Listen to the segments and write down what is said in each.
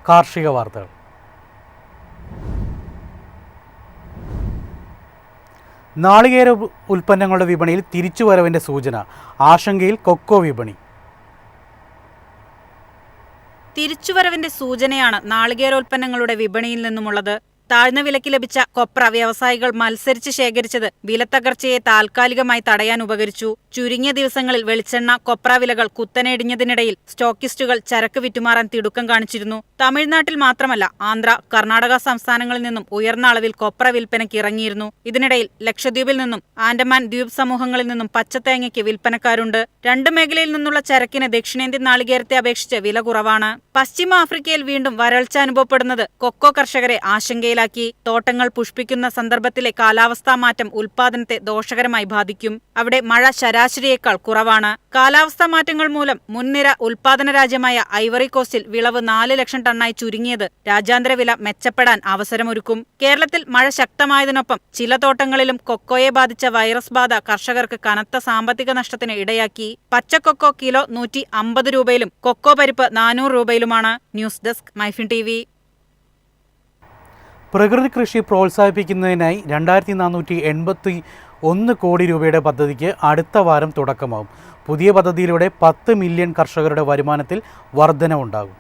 കാർഷിക വാർത്തകൾ. നാളികേര ഉൽപ്പന്നങ്ങളുടെ വിപണിയിൽ തിരിച്ചുവരവിൻ്റെ സൂചന. ആശങ്കയിൽ കൊക്കോ വിപണി. തിരിച്ചുവരവിന്റെ സൂചനയാണ് നാളികേരോൽപ്പന്നങ്ങളുടെ വിപണിയിൽ നിന്നുമുള്ളത്. താഴ്ന്ന വിലയ്ക്ക് ലഭിച്ച കൊപ്ര വ്യവസായികൾ മത്സരിച്ച് ശേഖരിച്ചത് വിലത്തകർച്ചയെ താൽക്കാലികമായി തടയാൻ ഉപകരിച്ചു. ചുരുങ്ങിയ ദിവസങ്ങളിൽ വെളിച്ചെണ്ണ, കൊപ്ര വിലകൾ കുത്തനെ ഇടിഞ്ഞതിനിടയിൽ സ്റ്റോക്കിസ്റ്റുകൾ ചരക്ക് വിറ്റുമാറാൻ തിടുക്കം കാണിച്ചിരുന്നു. തമിഴ്നാട്ടിൽ മാത്രമല്ല, ആന്ധ്ര, കർണാടക സംസ്ഥാനങ്ങളിൽ നിന്നും ഉയർന്ന അളവിൽ കൊപ്ര വിൽപ്പനയ്ക്ക് ഇറങ്ങിയിരുന്നു. ഇതിനിടയിൽ ലക്ഷദ്വീപിൽ നിന്നും ആൻഡമാൻ ദ്വീപ് സമൂഹങ്ങളിൽ നിന്നും പച്ചത്തേങ്ങയ്ക്ക് വിൽപ്പനക്കാരുണ്ട്. രണ്ട് മേഖലയിൽ നിന്നുള്ള ചരക്കിന് ദക്ഷിണേന്ത്യൻ നാളികേരത്തെ അപേക്ഷിച്ച് വില കുറവാണ്. പശ്ചിമ ആഫ്രിക്കയിൽ വീണ്ടും വരൾച്ച അനുഭവപ്പെടുന്നത് കൊക്കോ കർഷകരെ ആശങ്കയിലാക്കി. തോട്ടങ്ങൾ പുഷ്പിക്കുന്ന സന്ദർഭത്തിലെ കാലാവസ്ഥാ മാറ്റം ഉൽപാദനത്തെ ദോഷകരമായി ബാധിക്കും. അവിടെ മഴ ശരാശരിയേക്കാൾ കുറവാണ്. കാലാവസ്ഥാ മാറ്റങ്ങൾ മൂലം മുൻനിര ഉൽപാദന രാജ്യമായ ഐവറി കോസ്റ്റിൽ വിളവ് 4 ലക്ഷം ടണ്ണായി ചുരുങ്ങിയത് രാജ്യാന്തര വില മെച്ചപ്പെടാൻ അവസരമൊരുക്കും. കേരളത്തിൽ മഴ ശക്തമായതിനൊപ്പം ചില തോട്ടങ്ങളിലും കൊക്കോയെ ബാധിച്ച വൈറസ് ബാധ കർഷകർക്ക് കനത്ത സാമ്പത്തിക നഷ്ടത്തിന് ഇടയാക്കി. പച്ചക്കൊക്കോ കിലോ 150 രൂപയിലും കൊക്കോ പരിപ്പ് 400 രൂപയിലുമാണ്. News desk MyFin TV. പ്രകൃതി കൃഷി പ്രോത്സാഹിപ്പിക്കുന്നതിനായി 2481 കോടി രൂപയുടെ പദ്ധതിക്ക് അടുത്ത വാരം തുടക്കമാവും. പുതിയ പദ്ധതിയിലൂടെ 10 മില്യൺ കർഷകരുടെ വരുമാനത്തിൽ വർധനവുണ്ടാകും.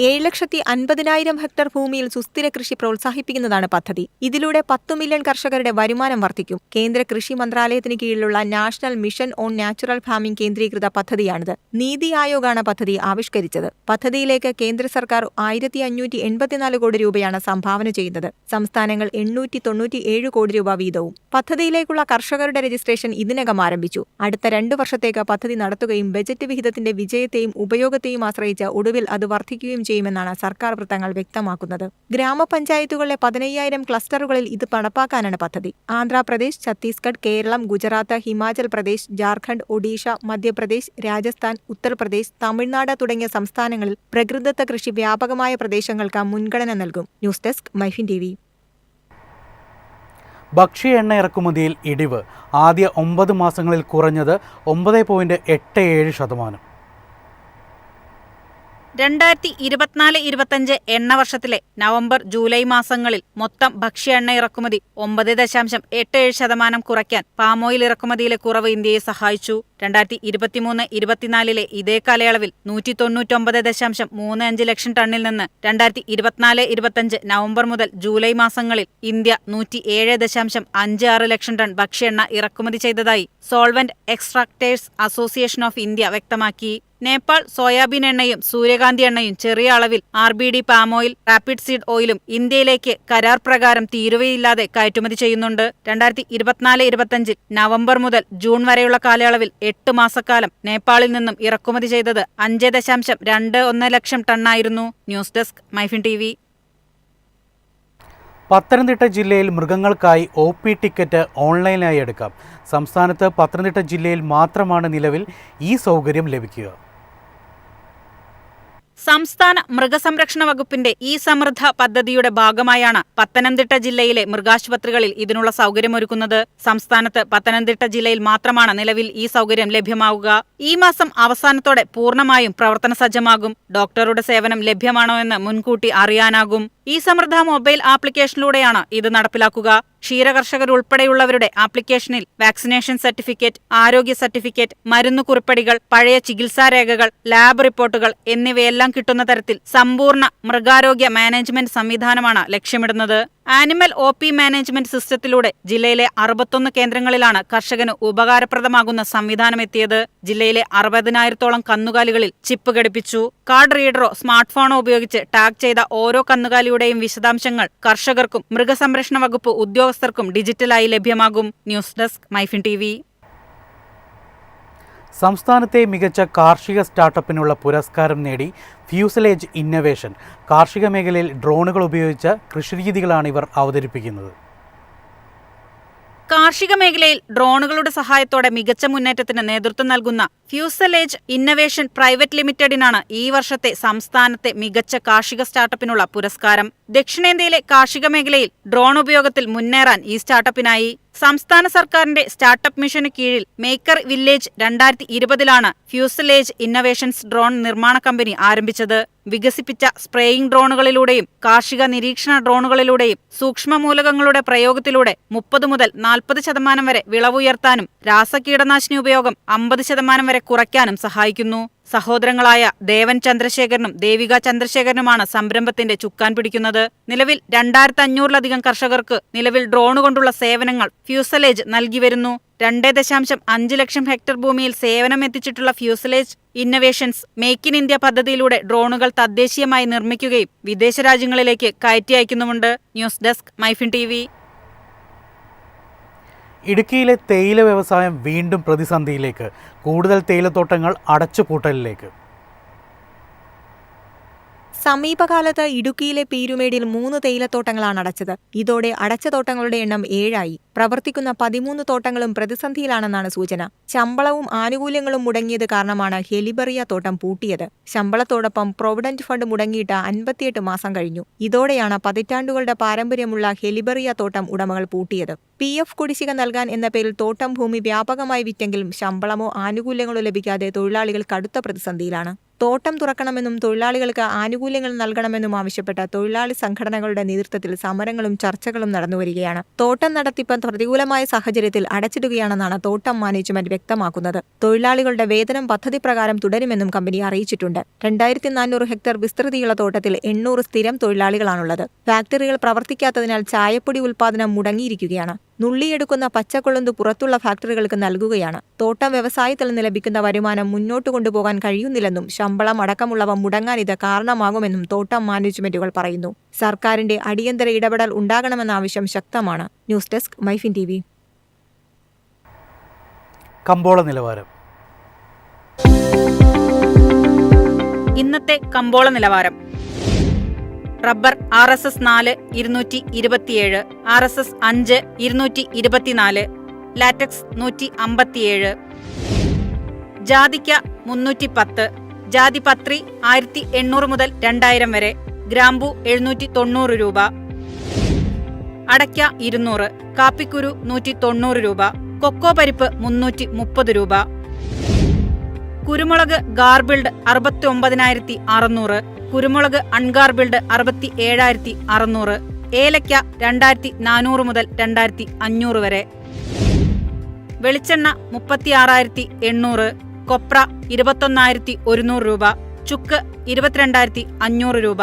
7,50,000 ഹെക്ടർ ഭൂമിയിൽ സുസ്ഥിര കൃഷി പ്രോത്സാഹിപ്പിക്കുന്നതാണ് പദ്ധതി. ഇതിലൂടെ 10 മില്യൺ കർഷകരുടെ വരുമാനം വർദ്ധിക്കും. കേന്ദ്ര കൃഷി മന്ത്രാലയത്തിന് കീഴിലുള്ള national mission on natural farming കേന്ദ്രീകൃത പദ്ധതിയാണിത്. നീതി ആയോഗാണ് പദ്ധതി ആവിഷ്കരിച്ചത്. പദ്ധതിയിലേക്ക് കേന്ദ്ര സർക്കാർ 1,584 കോടി രൂപയാണ് സംഭാവന ചെയ്യുന്നത്. സംസ്ഥാനങ്ങൾ 897 കോടി രൂപ വീതവും. പദ്ധതിയിലേക്കുള്ള കർഷകരുടെ രജിസ്ട്രേഷൻ ഇതിനകം ആരംഭിച്ചു. അടുത്ത 2 വർഷത്തേക്ക് പദ്ധതി നടത്തുകയും ബജറ്റ് വിഹിതത്തിന്റെ വിജയത്തെയും ഉപയോഗത്തെയും ആശ്രയിച്ച് ഒടുവിൽ അത് വർദ്ധിക്കുകയും ചെയ്യുമെന്നാണ് സർക്കാർ വൃത്തങ്ങൾ വ്യക്തമാക്കുന്നത്. ഗ്രാമപഞ്ചായത്തുകളിലെ 15,000 ക്ലസ്റ്ററുകളിൽ ഇത് നടപ്പാക്കാനാണ് പദ്ധതി. ആന്ധ്രാപ്രദേശ്, ഛത്തീസ്ഗഡ്, കേരളം, ഗുജറാത്ത്, ഹിമാചൽ പ്രദേശ്, ജാർഖണ്ഡ്, ഒഡീഷ, മധ്യപ്രദേശ്, രാജസ്ഥാൻ, ഉത്തർപ്രദേശ്, തമിഴ്നാട് തുടങ്ങിയ സംസ്ഥാനങ്ങളിൽ പ്രകൃതിദത്ത കൃഷി വ്യാപകമായ പ്രദേശങ്ങൾക്ക് മുൻഗണന നൽകും. News desk MyFin TV. ഭക്ഷ്യ എണ്ണ ഇറക്കുമതിയിൽ ഇടിവ്. ആദ്യ 9 മാസങ്ങളിൽ കുറഞ്ഞത് 9.87%. 2024-25 എണ്ണ വർഷത്തിലെ നവംബർ, ജൂലൈ മാസങ്ങളിൽ മൊത്തം ഭക്ഷ്യ എണ്ണ ഇറക്കുമതി 9.87% കുറയ്ക്കാൻ പാമോയിൽ ഇറക്കുമതിയിലെ കുറവ് ഇന്ത്യയെ സഹായിച്ചു. 2023-24 ഇതേ കാലയളവിൽ 199.35 ലക്ഷം ടണ്ണിൽ നിന്ന് 2024-25 നവംബർ മുതൽ ജൂലൈ മാസങ്ങളിൽ ഇന്ത്യ 107.56 ലക്ഷം ടൺ ഭക്ഷ്യ എണ്ണ ഇറക്കുമതി ചെയ്തതായി solvent extractors association of India വ്യക്തമാക്കി. നേപ്പാൾ സോയാബീൻ എണ്ണയും സൂര്യകാന്തി എണ്ണയും ചെറിയ അളവിൽ RBD പാമോയിൽ, റാപ്പിഡ് സീഡ് ഓയിലും ഇന്ത്യയിലേക്ക് കരാർ പ്രകാരം തീരുവയില്ലാതെ കയറ്റുമതി ചെയ്യുന്നുണ്ട്. 2024-25 നവംബർ മുതൽ ജൂൺ വരെയുള്ള കാലയളവിൽ 8 മാസക്കാലം നേപ്പാളിൽ നിന്നും ഇറക്കുമതി ചെയ്തത് 5.21 ലക്ഷം ടണ്ണായിരുന്നു. News desk MyFin TV. Pathanamthitta ജില്ലയിൽ മൃഗങ്ങൾക്കായി OP ടിക്കറ്റ് ഓൺലൈനായി എടുക്കാം. സംസ്ഥാനത്ത് പത്തനംതിട്ട ജില്ലയിൽ മാത്രമാണ് നിലവിൽ ഈ സൗകര്യം ലഭിക്കുക. സംസ്ഥാന മൃഗസംരക്ഷണ വകുപ്പിന്റെ ഈ സമൃദ്ധ പദ്ധതിയുടെ ഭാഗമായാണ് പത്തനംതിട്ട ജില്ലയിലെ മൃഗാശുപത്രികളിൽ ഇതിനുള്ള സൗകര്യമൊരുക്കുന്നത്. സംസ്ഥാനത്ത് പത്തനംതിട്ട ജില്ലയിൽ മാത്രമാണ് നിലവിൽ ഈ സൗകര്യം ലഭ്യമാവുക. ഈ മാസം അവസാനത്തോടെ പൂർണ്ണമായും പ്രവർത്തന സജ്ജമാകും. ഡോക്ടറുടെ സേവനം ലഭ്യമാണോ എന്ന് മുൻകൂട്ടി അറിയാനാകും. ഈ സമൃദ്ധ മൊബൈൽ ആപ്ലിക്കേഷനിലൂടെയാണ് ഇത് നടപ്പിലാക്കുക. ക്ഷീരകർഷകരുൾപ്പെടെയുള്ളവരുടെ ആപ്ലിക്കേഷനിൽ വാക്സിനേഷൻ സർട്ടിഫിക്കറ്റ്, ആരോഗ്യ സർട്ടിഫിക്കറ്റ്, മരുന്ന് കുറിപ്പടികൾ, പഴയ ചികിത്സാരേഖകൾ, ലാബ് റിപ്പോർട്ടുകൾ എന്നിവയെല്ലാം കിട്ടുന്ന തരത്തിൽ സമ്പൂർണ്ണ മൃഗാരോഗ്യ മാനേജ്മെന്റ് സംവിധാനമാണ് ലക്ഷ്യമിടുന്നത്. ആനിമൽ OP മാനേജ്മെന്റ് സിസ്റ്റത്തിലൂടെ ജില്ലയിലെ 61 കേന്ദ്രങ്ങളിലാണ് കർഷകന് ഉപകാരപ്രദമാകുന്ന സംവിധാനമെത്തിയത്. ജില്ലയിലെ 60,000-ഓളം കന്നുകാലികളിൽ ചിപ്പ് ഘടിപ്പിച്ചു. കാർഡ് റീഡറോ സ്മാർട്ട് ഫോണോ ഉപയോഗിച്ച് ടാഗ് ചെയ്ത ഓരോ കന്നുകാലിയുടെയും വിശദാംശങ്ങൾ കർഷകർക്കും മൃഗസംരക്ഷണ വകുപ്പ് ഉദ്യോഗസ്ഥർക്കും ഡിജിറ്റലായി ലഭ്യമാകും. News desk MyFin TV. സംസ്ഥാനത്തെ മികച്ച കാർഷിക സ്റ്റാർട്ടപ്പിനുള്ള പുരസ്കാരം നേടി ഫ്യൂസലേജ് ഇന്നവേഷൻ. കാർഷിക മേഖലയിൽ ഡ്രോണുകൾ ഉപയോഗിച്ച കൃഷിരീതികളാണ് ഇവർ അവതരിപ്പിക്കുന്നത്. കാർഷിക മേഖലയിൽ ഡ്രോണുകളുടെ സഹായത്തോടെ മികച്ച മുന്നേറ്റത്തിന് നേതൃത്വം നൽകുന്ന ഫ്യൂസലേജ് ഇന്നവേഷൻ പ്രൈവറ്റ് ലിമിറ്റഡിനാണ് ഈ വർഷത്തെ സംസ്ഥാനത്തെ മികച്ച കാർഷിക സ്റ്റാർട്ടപ്പിനുള്ള പുരസ്കാരം. ദക്ഷിണേന്ത്യയിലെ കാർഷിക മേഖലയിൽ ഡ്രോൺ ഉപയോഗത്തിൽ മുന്നേറാൻ ഈ സ്റ്റാർട്ടപ്പിനായി. സംസ്ഥാന സർക്കാരിന്റെ സ്റ്റാർട്ടപ്പ് മിഷന് കീഴിൽ maker village 2020 fuselage innovations drone നിർമ്മാണ കമ്പനി ആരംഭിച്ചത്. വികസിപ്പിച്ച സ്പ്രേയിംഗ് ഡ്രോണുകളിലൂടെയും കാർഷിക നിരീക്ഷണ ഡ്രോണുകളിലൂടെയും സൂക്ഷ്മമൂലകങ്ങളുടെ പ്രയോഗത്തിലൂടെ 30 മുതൽ 40% വരെ വിളവുയർത്താനും രാസകീടനാശിനി ഉപയോഗം 50% വരെ കുറയ്ക്കാനും സഹായിക്കുന്നു. സഹോദരങ്ങളായ ദേവൻ ചന്ദ്രശേഖരനും ദേവിക ചന്ദ്രശേഖരനുമാണ് സംരംഭത്തിന്റെ ചുക്കാൻ പിടിക്കുന്നത്. നിലവിൽ 2500-ലധികം കർഷകർക്ക് നിലവിൽ ഡ്രോൺ കൊണ്ടുള്ള സേവനങ്ങൾ ഫ്യൂസലേജ് നൽകി വരുന്നു. 2.5 ലക്ഷം ഹെക്ടർ ഭൂമിയിൽ സേവനമെത്തിച്ചിട്ടുള്ള fuselage innovations make in India പദ്ധതിയിലൂടെ ഡ്രോണുകൾ തദ്ദേശീയമായി നിർമ്മിക്കുകയും വിദേശ രാജ്യങ്ങളിലേക്ക് കയറ്റി അയക്കുന്നുമുണ്ട്. News desk MyFin TV. ഇടുക്കിയിലെ തേയില വ്യവസായം വീണ്ടും പ്രതിസന്ധിയിലേക്ക്. കൂടുതൽ തേയിലത്തോട്ടങ്ങൾ അടച്ചുപൂട്ടലിലേക്ക്. സമീപകാലത്ത് ഇടുക്കിയിലെ പീരുമേടിൽ 3 തേയിലത്തോട്ടങ്ങളാണ് അടച്ചത്. ഇതോടെ അടച്ച തോട്ടങ്ങളുടെ എണ്ണം 7 പ്രവർത്തിക്കുന്ന 13 തോട്ടങ്ങളും പ്രതിസന്ധിയിലാണെന്നാണ് സൂചന. ശമ്പളവും ആനുകൂല്യങ്ങളും മുടങ്ങിയത് കാരണമാണ് ഹെലിബറിയ തോട്ടം പൂട്ടിയത്. ശമ്പളത്തോടൊപ്പം പ്രൊവിഡന്റ് ഫണ്ട് മുടങ്ങിയിട്ട് 58 മാസം കഴിഞ്ഞു. ഇതോടെയാണ് പതിറ്റാണ്ടുകളുടെ പാരമ്പര്യമുള്ള ഹെലിബറിയ തോട്ടം ഉടമകൾ പൂട്ടിയത്. PF കുടിശ്ശിക നൽകാൻ എന്ന പേരിൽ തോട്ടം ഭൂമി വ്യാപകമായി വിറ്റെങ്കിലും ശമ്പളമോ ആനുകൂല്യങ്ങളോ ലഭിക്കാതെ തൊഴിലാളികൾ കടുത്ത പ്രതിസന്ധിയിലാണ്. തോട്ടം തുറക്കണമെന്നും തൊഴിലാളികൾക്ക് ആനുകൂല്യങ്ങൾ നൽകണമെന്നും ആവശ്യപ്പെട്ട തൊഴിലാളി സംഘടനകളുടെ നേതൃത്വത്തിൽ സമരങ്ങളും ചർച്ചകളും നടന്നുവരികയാണ്. തോട്ടം നടത്തിപ്പ് പ്രതികൂലമായ സാഹചര്യത്തിൽ അടച്ചിടുകയാണെന്നാണ് തോട്ടം മാനേജ്മെന്റ് വ്യക്തമാക്കുന്നത്. തൊഴിലാളികളുടെ വേതനം പദ്ധതി പ്രകാരം തുടരുമെന്നും കമ്പനി അറിയിച്ചിട്ടുണ്ട്. 2400 ഹെക്ടർ വിസ്തൃതിയുള്ള തോട്ടത്തിൽ 800 സ്ഥിരം തൊഴിലാളികളാണുള്ളത്. ഫാക്ടറികൾ പ്രവർത്തിക്കാത്തതിനാൽ ചായപ്പൊടി ഉൽപ്പാദനം മുടങ്ങിയിരിക്കുകയാണ്. നുള്ളിയെടുക്കുന്ന പച്ചക്കൊളുന്ത് പുറത്തുള്ള ഫാക്ടറികൾക്ക് നൽകുകയാണ്. തോട്ടം വ്യവസായത്തിൽ നിന്ന് ലഭിക്കുന്ന വരുമാനം മുന്നോട്ട് കൊണ്ടുപോകാൻ കഴിയുന്നില്ലെന്നും ശമ്പളം അടക്കമുള്ളവ മുടങ്ങാൻ ഇത് കാരണമാകുമെന്നും തോട്ടം മാനേജ്മെന്റുകൾ പറയുന്നു. സർക്കാരിന്റെ അടിയന്തര ഇടപെടൽ ഉണ്ടാകണമെന്ന ആവശ്യം ശക്തമാണ്. News desk MyFin TV. കമ്പോള നിലവാരം. ഇന്നത്തെ കമ്പോള നിലവാരം. റബ്ബർ RSS 4 227, RSS 5 224, ലാറ്റക്സ് 157, ജാതിക്ക 310, ജാതിപത്രി 1800 മുതൽ 2000 വരെ, ഗ്രാമ്പു 790 രൂപ, അടയ്ക്ക 200, കാപ്പിക്കുരു 190 രൂപ, കൊക്കോ പരിപ്പ് 330 രൂപ, കുരുമുളക് ഗാർബിൾഡ് 69,600, കുരുമുളക് അൺഗാർബിൾഡ് 67,600, ഏലയ്ക്ക 2,400 മുതൽ 2,500 വരെ, വെളിച്ചെണ്ണ 36,800, കൊപ്ര 21,100 രൂപ, ചുക്ക് 22,500 രൂപ,